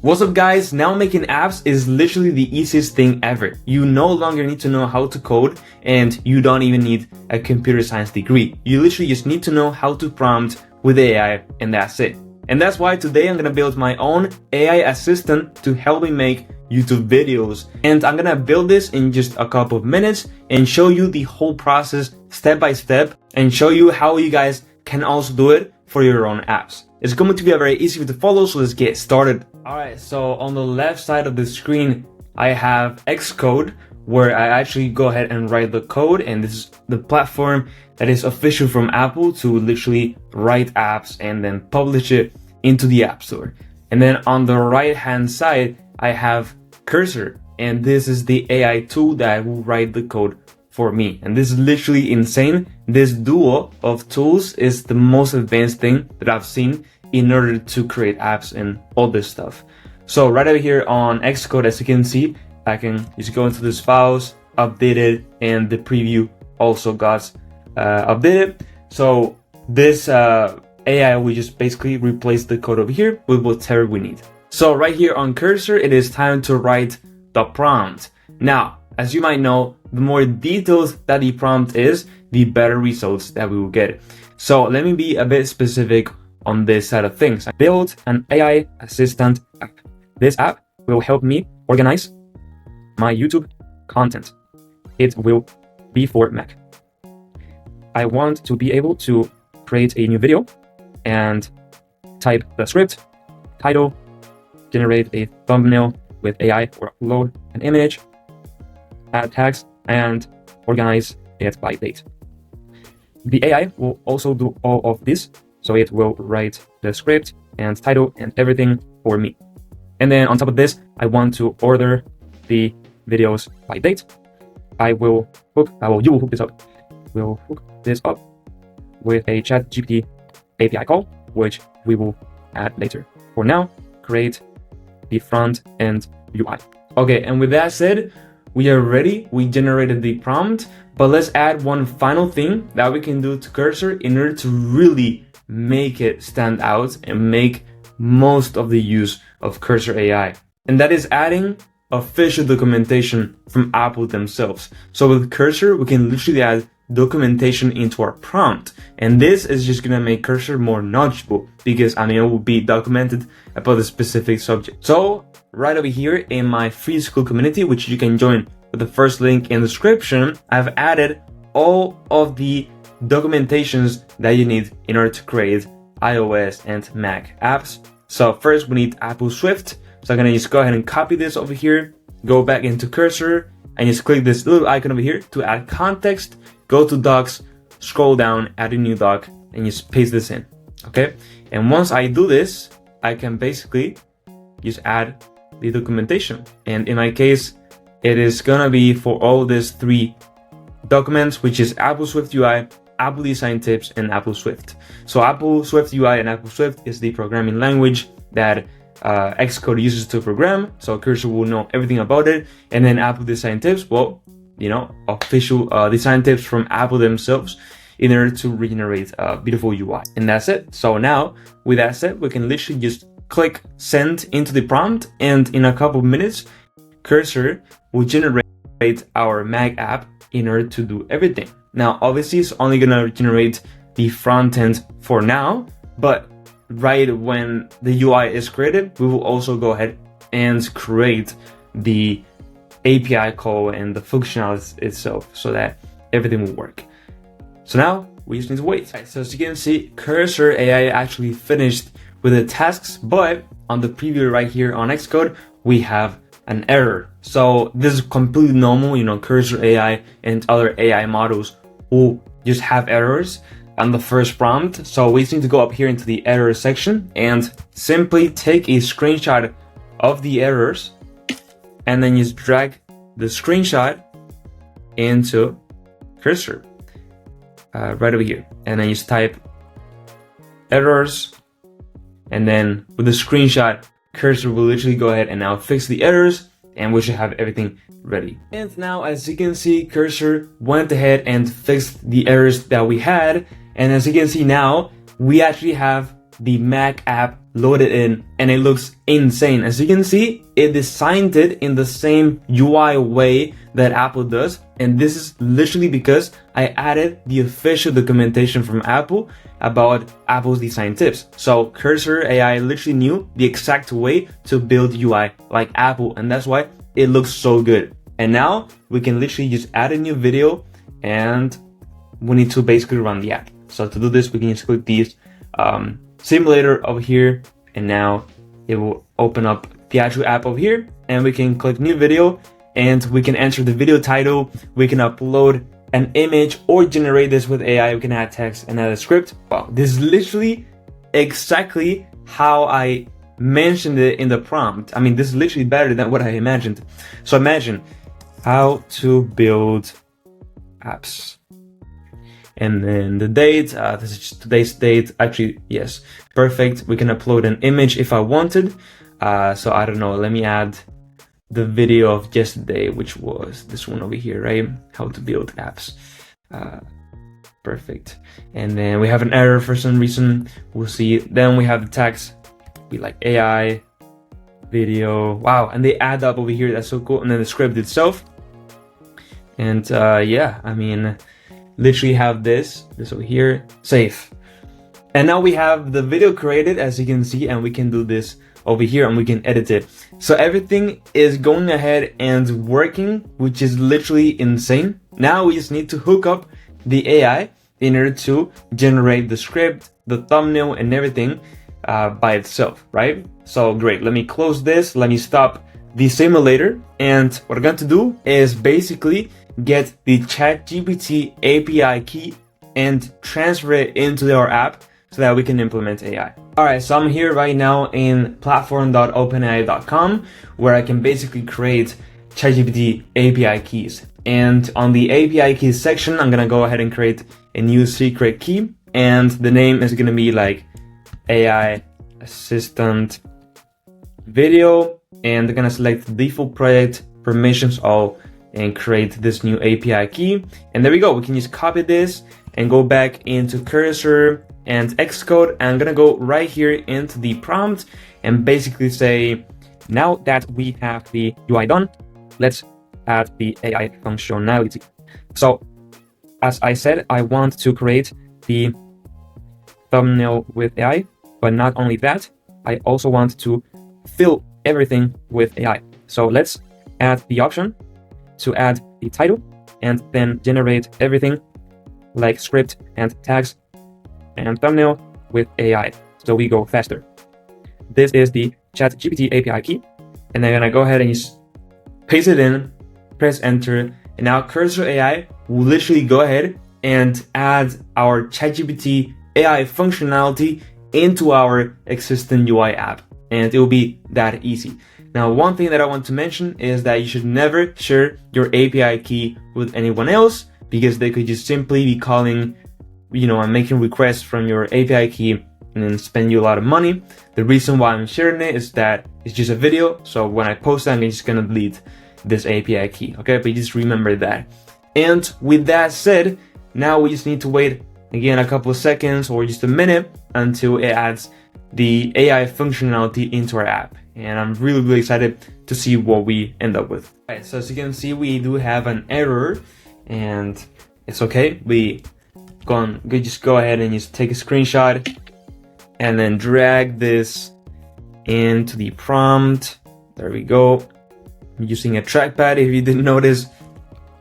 What's up guys, now making apps is literally the easiest thing ever. You no longer need to know how to code and you don't even need a computer science degree. You literally just need to know how to prompt with AI and that's it. And that's why today I'm gonna build my own AI assistant to help me make YouTube videos. And I'm gonna build this in just a couple of minutes and show you the whole process step by step and show you how you guys can also do it for your own apps. It's going to be a very easy to follow, so let's get started. Alright, so on the left side of the screen, I have Xcode, where I actually go ahead and write the code, and this is the platform that is official from Apple to literally write apps and then publish it into the App Store. And then on the right hand side, I have Cursor, and this is the AI tool that will write the code for me. And this is literally insane. This duo of tools is the most advanced thing that I've seen in order to create apps and all this stuff. So right over here on Xcode, as you can see, I can just go into this files, update it, and the preview also got updated. So this AI will just basically replace the code over here with whatever we need. So right here on Cursor, it is time to write the prompt. Now, as you might know, the more detailed that the prompt is, the better results that we will get. So let me be a bit specific on this side of things. I built an AI assistant app. This app will help me organize my YouTube content. It will be for Mac. I want to be able to create a new video and type the script, title, generate a thumbnail with AI or upload an image, add tags, and organize it by date. The AI will also do all of this, so it will write the script and title and everything for me. And then on top of this, I want to order the videos by date. You will hook this up. We'll hook this up with a ChatGPT API call, which we will add later. For now, create the front end UI. Okay, and with that said, we are ready. We generated the prompt, but let's add one final thing that we can do to Cursor in order to really make it stand out and make most of the use of Cursor AI. And that is adding official documentation from Apple themselves. So with Cursor, we can literally add documentation into our prompt. And this is just gonna make Cursor more knowledgeable because it will be documented about a specific subject. So right over here in my free school community, which you can join with the first link in the description, I've added all of the documentations that you need in order to create iOS and Mac apps. So first we need Apple Swift. So I'm gonna just go ahead and copy this over here, go back into Cursor, and just click this little icon over here to add context, go to docs, scroll down, add a new doc, and just paste this in, okay? And once I do this, I can basically just add the documentation. And in my case, it is gonna be for all these three documents, which is Apple Swift UI, Apple Design Tips, and Apple Swift. So Apple Swift UI and Apple Swift is the programming language that Xcode uses to program, so Cursor will know everything about it. And then Apple Design Tips, well, official design tips from Apple themselves in order to regenerate a beautiful UI. And that's it. So now, with that said, we can literally just click send into the prompt, and in a couple of minutes, Cursor will generate our Mac app in order to do everything. Now, obviously, it's only gonna generate the front end for now, but right when the UI is created, we will also go ahead and create the API call and the functionality itself so that everything will work. So now we just need to wait. Right, so as you can see, Cursor AI actually finished with the tasks, but on the preview right here on Xcode, we have an error. So this is completely normal, Cursor AI and other AI models will just have errors on the first prompt. So we just need to go up here into the error section and simply take a screenshot of the errors and then just drag the screenshot into Cursor right over here, and then just type errors, and then with the screenshot, Cursor will literally go ahead and now fix the errors, and we should have everything ready. And now, as you can see, Cursor went ahead and fixed the errors that we had, and as you can see now, we actually have the Mac app loaded in, and it looks insane. As you can see, it designed it in the same UI way that Apple does, and this is literally because I added the official documentation from Apple about Apple's design tips. So Cursor AI literally knew the exact way to build UI like Apple, and that's why it looks so good. And now we can literally just add a new video, and we need to basically run the app. So to do this, we can just click these simulator over here, and now it will open up the actual app over here, and we can click new video, and we can enter the video title, we can upload an image or generate this with AI, we can add text and add a script. Wow, this is literally exactly how I mentioned it in the prompt. I mean, this is literally better than what I imagined. So imagine how to build apps. And then the date, this is just today's date. Actually, yes, perfect. We can upload an image if I wanted. So I don't know, let me add the video of yesterday, which was this one over here, right? How to build apps. Perfect. And then we have an error for some reason. We'll see. Then we have the text, be like AI, video. Wow, and they add up over here. That's so cool. And then the script itself. And yeah, I mean, literally have this over here, save. And now we have the video created, as you can see, and we can do this over here and we can edit it. So everything is going ahead and working, which is literally insane. Now we just need to hook up the AI in order to generate the script, the thumbnail, and everything by itself, right? So great, let me close this, let me stop the simulator, and what I'm going to do is basically get the ChatGPT API key and transfer it into our app so that we can implement AI. Alright, so I'm here right now in platform.openai.com, where I can basically create ChatGPT API keys. And on the API keys section, I'm gonna go ahead and create a new secret key, and the name is gonna be like AI Assistant Video, and I'm gonna select the default project, permissions all, and create this new API key. And there we go. We can just copy this and go back into Cursor and Xcode. And I'm gonna go right here into the prompt and basically say, now that we have the UI done, let's add the AI functionality. So as I said, I want to create the thumbnail with AI, but not only that, I also want to fill everything with AI. So let's add the option to add the title and then generate everything like script and tags and thumbnail with AI, so we go faster. This is the ChatGPT API key, and then I'm gonna go ahead and just paste it in, press enter, and now Cursor AI will literally go ahead and add our ChatGPT AI functionality into our existing UI app, and it will be that easy. Now, one thing that I want to mention is that you should never share your API key with anyone else, because they could just simply be calling, and making requests from your API key and then spend you a lot of money. The reason why I'm sharing it is that it's just a video, so when I post it, I'm just gonna delete this API key, okay? But just remember that. And with that said, now we just need to wait again a couple of seconds or just a minute until it adds the AI functionality into our app. And I'm really excited to see what we end up with. Alright, so as you can see, we do have an error, and it's okay. We just go ahead and just take a screenshot and then drag this into the prompt. There we go. I'm using a trackpad if you didn't notice.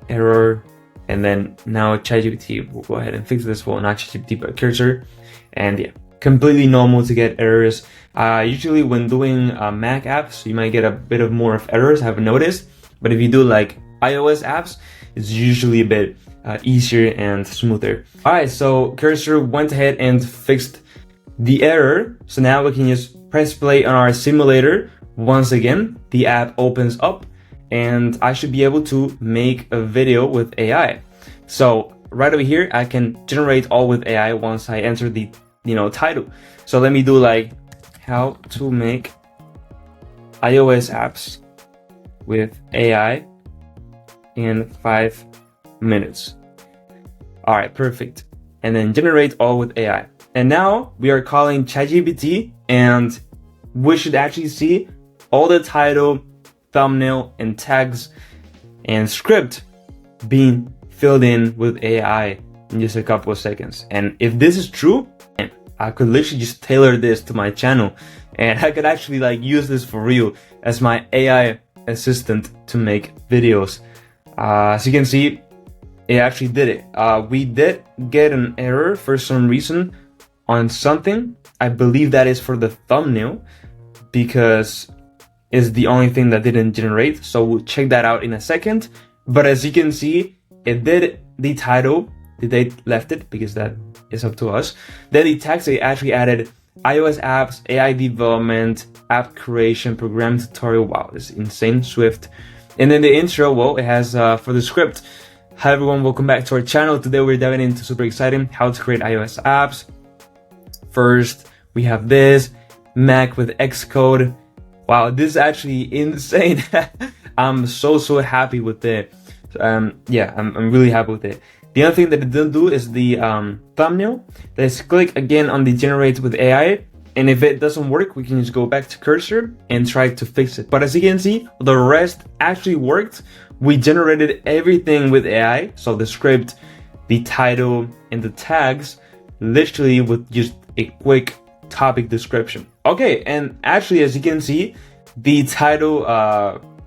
Error. And then now ChatGPT will go ahead and fix this. Well, not ChatGPT, but Cursor. And yeah, completely normal to get errors. Usually when doing Mac apps, you might get a bit of more of errors, I've noticed. But if you do like iOS apps, it's usually a bit easier and smoother. Alright, so Cursor went ahead and fixed the error. So now we can just press play on our simulator. Once again, the app opens up, and I should be able to make a video with AI. So right over here, I can generate all with AI once I enter the title. So let me do like how to make iOS apps with AI in 5 minutes. All right, perfect. And then generate all with AI. And now we are calling ChatGPT, and we should actually see all the title, thumbnail, and tags and script being filled in with AI in just a couple of seconds. And if this is true, I could literally just tailor this to my channel, and I could actually like use this for real as my AI assistant to make videos. As you can see, it actually did it. We did get an error for some reason on something. I believe that is for the thumbnail, because it's the only thing that didn't generate. So we'll check that out in a second. But as you can see, it did the title. They left it because that is up to us. Then the text, they actually added iOS apps, AI development, app creation, program tutorial. Wow, this is insane. Swift. And then the intro, well, it has for the script. Hi everyone, welcome back to our channel. Today we're diving into super exciting how to create iOS apps. First, we have this Mac with Xcode. Wow, this is actually insane. I'm so happy with it. Yeah, I'm really happy with it. The other thing that it didn't do is the thumbnail. Let's click again on the generate with AI. And if it doesn't work, we can just go back to cursor and try to fix it. But as you can see, the rest actually worked. We generated everything with AI. So the script, the title, and the tags, literally with just a quick topic description. Okay, and actually, as you can see, the title,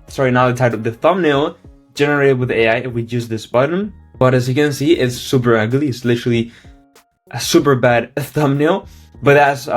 sorry, not the title, the thumbnail generated with AI if we use this button. But as you can see, it's super ugly. It's literally a super bad thumbnail. But that's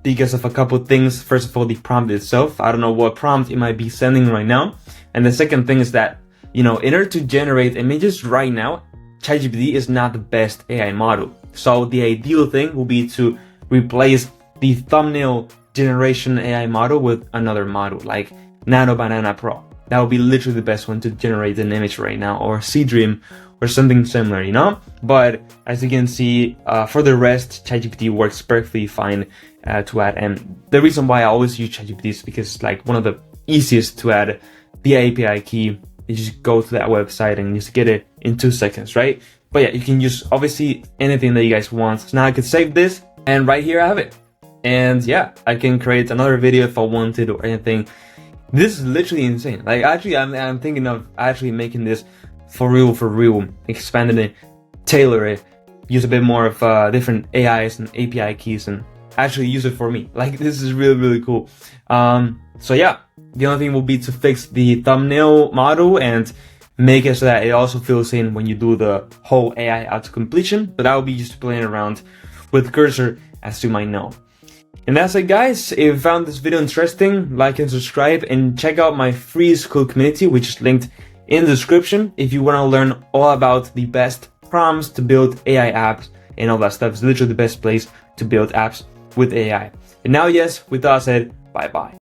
because of a couple things. First of all, the prompt itself. I don't know what prompt it might be sending right now. And the second thing is that, in order to generate images right now, ChatGPT is not the best AI model. So the ideal thing will be to replace the thumbnail generation AI model with another model like Nano Banana Pro. That would be literally the best one to generate an image right now, or Seedream or something similar, But as you can see, for the rest, ChatGPT works perfectly fine to add. And the reason why I always use ChatGPT is because it's like one of the easiest to add the API key. You just go to that website and just get it in 2 seconds, right? But yeah, you can use obviously anything that you guys want. So now I could save this, and right here I have it. And yeah, I can create another video if I wanted or anything. This is literally insane. Like actually, I'm thinking of actually making this for real, expanding it, tailor it, use a bit more of different AIs and API keys, and actually use it for me. Like this is really cool. So yeah, the only thing will be to fix the thumbnail model and make it so that it also fills in when you do the whole AI auto completion. But that will be just playing around with cursor, as you might know. And that's it, guys. If you found this video interesting, like and subscribe, and check out my free Xcode community, which is linked in the description if you want to learn all about the best prompts to build AI apps and all that stuff. It's literally the best place to build apps with AI. And now, yes, with that said, bye-bye.